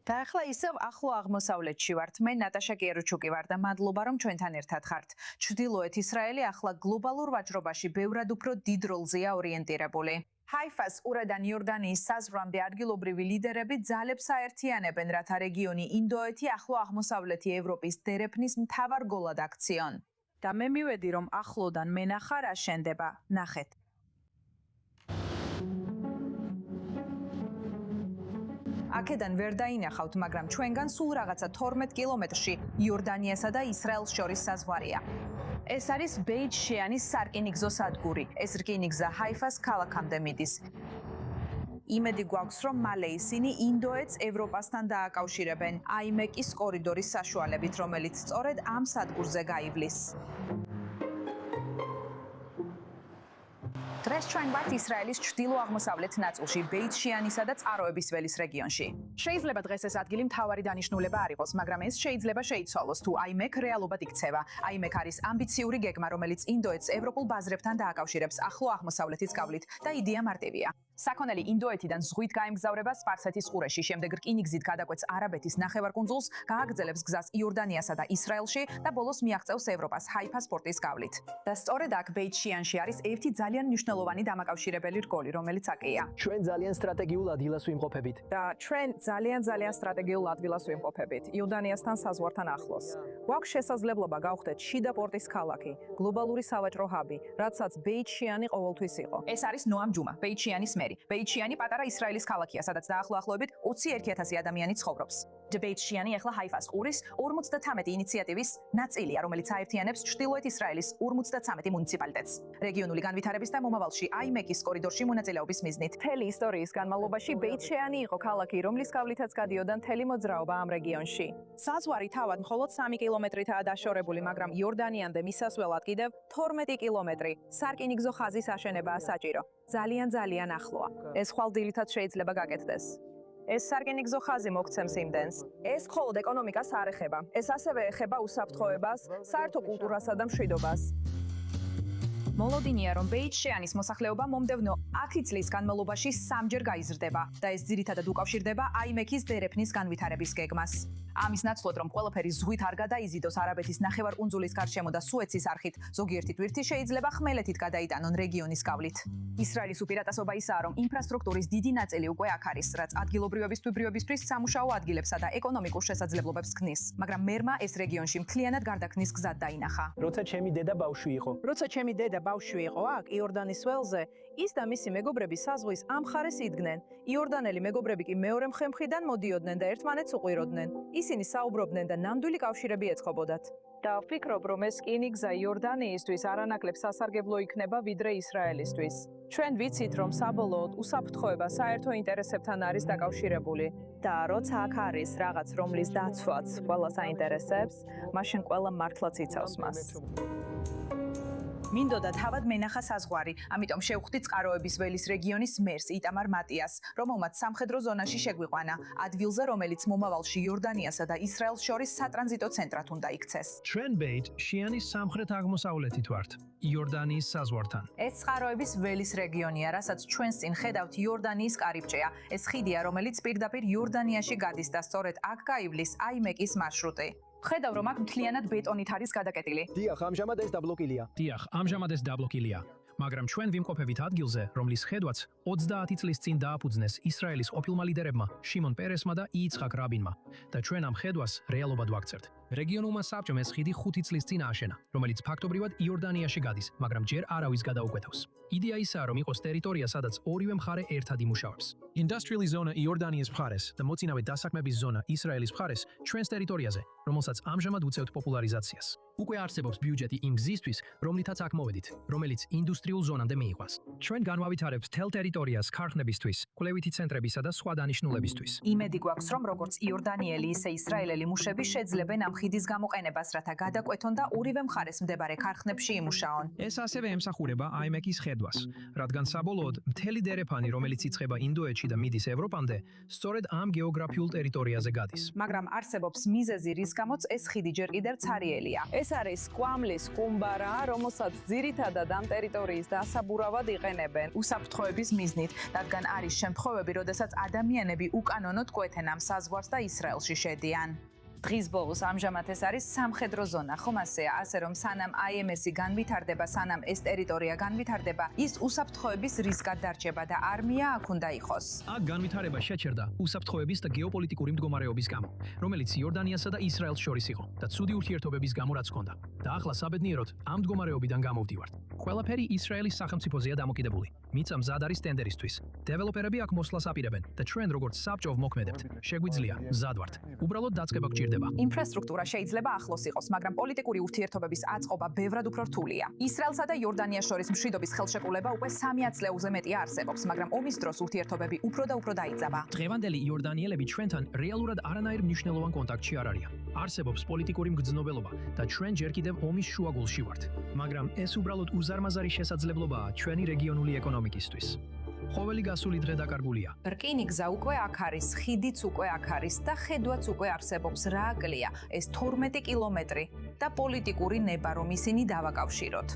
და ახლა ისევ ახლო აღმოსავლეთში ვართ. მე ნატაშა კიერუჩუკი ვარ და მადლობა რომ ჩვენთან ერთად ხართ. ჩრდილოეთ ისრაელი ახლა გლობალურ ვაჭრობაში ბევრად უფრო დიდ როლზეა ორიენტირებული. ჰაიფას ყურედან იორდანიის საზღვრამდე ადგილობრივი ლიდერები ძალებს აერთიანებენ, რათა რეგიონი ინდოეთი, ახლო აღმოსავლეთი ევროპის დერეფნის მთავარ გოლად აქციონ. და მე მივედი რომ ახლოდან მენახა რა შენდება. ნახეთ. აქედან ვერ დაინახავთ, მაგრამ ჩვენგან სულ რაღაცა 12 კილომეტრში იორდანიასა და ისრაელს შორის საზღვარია. ეს არის ბეიტ შეანის სარკინიგზო სადგური. ეს რკინიგზა ჰაიფას ქალაქამდე მიდის. იმედი გვაქვს, რომ მალე ისინი ინდოეთს ევროპასთან დააკავშირებენ, აიმეკის კორიდორის საშუალებით, რომელიც სწორედ ამ სადგურზე გაივლის. დღეს ჩვენ ვართ ისრაელის ჩრდილო-აღმოსავლეთ ნაწილში, ბეიტ შეანისა და წყაროების ველის რეგიონში. შეიძლება დღეს ეს ადგილი მთავარი დანიშნულება არ იყოს, მაგრამ ეს შეიძლება შეიცვალოს, თუ აიმეკ რეალობად იქცევა. აიმეკ არის ამბიციური გეგმა, რომელიც ინდოეთს ევროპულ ბაზრებთან დააკავშირებს ახლო აღმოსავლეთის გავლით და იდეა მარტივია. საქონელი ინდოეთიდან ზღვით გაემგზავრება სპარსეთის ყურეში, შემდეგ რკინიგზით გადაკვეთს არაბეთის ნახევარკუნძულს, გააგრძელებს გზას იორდანიასა და ისრაელში და ბოლოს მიაღწევს ევროპას ჰაიფას პორტის გავლით. და სწორედ აქ ბეიტ შეანში არის ერთი ძალიან მნიშვნელოვანი დამაკავშირებელი რგოლი, რომელიც აკეია. ჩვენ ძალიან სტრატეგიულ ადგილას ვიმყოფებით. და ჩვენ ძალიან სტრატეგიულ ადგილას ვიმყოფებით, იორდანიასთან საზღვართან ახლოს. გვაქვს შესაძლებლობა გავხდეთ შიდა პორტის ქალაქი, გლობალური სავაჭრო ჰაბი, რაცაც ბეიტ შეანი ყოველთვის იყო. ეს არის ნოამ ჯუმა, ბეიტ შეანის მერი. ბეიტ შეანი პატარა ისრაელის ქალაქია, სადაც დაახლოებით 21,000 ადამიანი ცხოვრობს. ბეიტ შეანი ახლა ჰაიფას ყურის 52 ინიციატივის ნაწილია, რომელიც აერთიანებს ჩრდილოეთ ისრაელის 53 მუნიციპალიტეტს. რეგიონული განვითარების და მომავალში აიმეკის კორიდორში მონაწილეობის მიზნით. მთელი ისტორიის განმავლობაში ბეიტ შეანი იყო ქალაქი, რომლის გავლითაც გადიოდა მთელი მოძრაობა ამ რეგიონში. საზღვარი თავად მხოლოდ 3 კილომეტრითაა დაშორებული, მაგრამ იორდანიამდე მისასვლელად კიდევ 12 კილომეტრი. სარკინიგზო ხაზის აშენებაა საჭირო. ძალიან ახლოა. ეს ხვალ დილითაც შეიძლება გაკეთდეს. ეს სარკინიგზო ხაზი მოგცემს იმდენს. ეს მხოლოდ ეკონომიკას არ ეხება. ეს ასევე ეხება უსაფრთხოებას, საერთო კულტურასა და მშვიდობას. მოლოდინია, რომ ბეიტ შეანის მოსახლეობა მომდევნო 10 წლის განმავლობაში 3-ჯერ გაიზრდება და ეს ძირითადად უკავშირდება აიმეკის დერეფნის განვითარების გეგმას. ამის ნაცვლად, რომ ყველაფერი ზღვით არ გადაიზიდოს არაბეთის ნახევარკუნძულის გარშემო და სუეცის არხით, ზოგიერთი ტვირთი შეიძლება ხმელეთით გადაიტანონ რეგიონის გავლით. ისრაელის უპირატესობა ისაა, რომ ინფრასტრუქტურის დიდი ნაწილი უკვე აქ არის, რაც ადგილობრივების თვიბრიობისთვის სამუშაო ადგილებსა და ეკონომიკურ შესაძლებლობებს ქმნის. მაგრამ მერმა ეს რეგიონში მთლიანად გარდაქმნის გზად დაინახა. როცა ჩემი დედა ბავშვი იყო აქ, იორდანის ველზე, ის და მისი მეგობრები საზღვის ამ მხარეს იდგნენ. იორდანელი მეგობრები კი მეორე მხრიდან მოდიოდნენ და ერთმანეთს უყვიროდნენ. ისინი საუბრობდნენ და ნამდვილი კავშირები ეწყობოდათ. და ვფიქრობ, რომ ეს რკინიგზა იორდანიისთვის არანაკლებ სასარგებლო იქნება ვიდრე ისრაელისთვის. ჩვენ ვიცით, რომ საბოლოოდ უსაფრთხოება საერთო ინტერესებთან არის დაკავშირებული. და როცა აქ არის რაღაც, რომლის დაცვაც ყველას აინტერესებს, მაშინ ყველა მართლაც იცავს მას. მინდოდა თავად მენახა საზღვარი, ამიტომ შევხვდი წყაროების ველის რეგიონის მერს იტამარ მატიას, რომელმაც სამხედრო ზონაში შეგვიყვანა, ადგილზე, რომელიც მომავალში იორდანიასა და ისრაელს შორის სატრანზიტო ცენტრად უნდა იქცეს. ჩვენ ბეიტ შეანის სამხრეთ აღმოსავლეთით ვართ, იორდანიის საზღვართან. ეს წყაროების ველის რეგიონია, რასაც ჩვენს წინ ხედავთ იორდანიის კარიბჭეა. ეს ხიდია, რომელიც პირდაპირ იორდანიაში გადის და სწორედ აქ გაივლის აიმეკის მარშრუტი. ხედავ, რომ აქ მთლიანად ბეტონით არის გადაკეტილი. დიახ, ამჟამად ეს დაბლოკილია. მაგრამ ჩვენ ვიმყოფებით ადგილზე, რომლის ხედვაც 30 წლის წინ დააფუძნეს ისრაელის ყოფილმა ლიდერებმა, შიმონ პერესმა და იიცხაკ რაბინმა და ჩვენ ამ ხედვას რეალობად ვაქცევთ. რეგიონულმა საბჭომ ეს ხიდი 5 წლის წინ ააშენა, რომელიც ფაქტობრივად იორდანიაში გადის, მაგრამ ჯერ არავის გადაუკვეთავს. იდეა ისაა, რომ იყოს ტერიტორია, სადაც ორივე მხარე ერთად იმუშავებს. ინდუსტრიული ზონა იორდანიის მხარეს და მოწინავე დასაქმების ზონა ისრაელის მხარეს ჩვენს ტერიტორიაზე, რომელსაც ამჟამად უწევთ პოპულარიზაციას. უკვე არსებობს ბიუჯეტი იმ გზისთვის, რომლითაც აქ მოვედით, რომელიც ინდუსტრიულ ზონამდე მიიყვანს. ჩვენ განვავითარებთ თელ ტერიტორიას ქარხნებისთვის, კვლევითი ცენტრებისა და სხვა დანიშნულებისთვის. იმედი გვაქვს, რომ როგორც იორდანიელი, ისე ისრაელელი მუშები შეძლებენ ამ ხიდის გამოყენებას, რათა გადაკვეთონ და ორივე მხარეს მდებარე ქარხნებში იმუშაონ. ეს ასევე ემსახურება IMEC-ის ხედვას, რადგან საბოლოოდ მთელი დერეფანი, რომელიც იწყება ინდოეთში და მიდის ევროპამდე, სწორედ ამ გეოგრაფიულ ტერიტორიაზე გადის. მაგრამ არსებობს მიზეზი, რის გამოც ეს ხიდი ჯერ კიდევ ცარიელია. ეს არის კვამლის კუმბარა, რომელსაც ძირითადად ამ ტერიტორიის დასაბურავად იყენებენ უსაფრთხოების მიზნით, რადგან არის შემთხვევები, როდესაც ადამიანები უკანონოდ კვეთენ ამ საზღვარს და ისრაელში შედიან. დღის ბოლოს ამჟამად ეს არის სამხედრო ზონა, ხომ ასეა, ასე რომ სანამ IMS-ი განვითარდება, სანამ ეს ტერიტორია განვითარდება, ის უსაფრთხოების რისკად დარჩება და არმია აქ უნდა იყოს. აქ განვითარება შეჩერდა უსაფრთხოების და გეოპოლიტიკური მდგომარეობის გამო, რომელიც იორდანიასა და ისრაელს შორის იყო და ცუდი ურთიერთობების გამო რაც ჰქონდა. და ახლა საბედნიეროდ ამ მდგომარეობიდან გამოვდივართ. ყველაფერი ისრაელის სახელმწიფოზეა დამოკიდებული. მიწა მზად არის ტენდერისთვის. დეველოპერები აქ მოსვლას აპირებენ და ჩვენ როგორც საბჭო ვმოქმედებთ. შეგვიძლია, მზად ვართ. უბრალოდ დაწყება გჭირდება. ინფრასტრუქტურა შეიძლება ახლოს იყოს, მაგრამ პოლიტიკური ურთიერთობების აწყობა ბევრად უფრო რთულია. ისრაელსა და იორდანიას შორის მშვიდობის ხელშეკრულება უკვე 3 წლეულზე მეტია არსებობს, მაგრამ ომის დროს ურთიერთობები უფრო და უფრო დაიძაბა. დღევანდელი იორდანიელები ჩვენთან რეალურად არანაირ მნიშვნელოვან კონტაქტში არ არიან. არსებობს პოლიტიკური მგრძნობელობა და ჩვენ ჯერ კიდევ ომის შუაგულში ვართ. მაგრამ ეს უბრალოდ უზარმაზარი შესაძლებლობაა ჩვენი რეგიონული ეკონომიკისთვის. ყოველი გასული დღე დაკარგულია. რკინი გზა უკვე აქ არის, ხიდიც უკვე აქ არის და ხედვაც უკვე არსებობს. რა აკლია? ეს 12 კილომეტრი და პოლიტიკური ნება, რომ ისინი დავაკავშიროთ.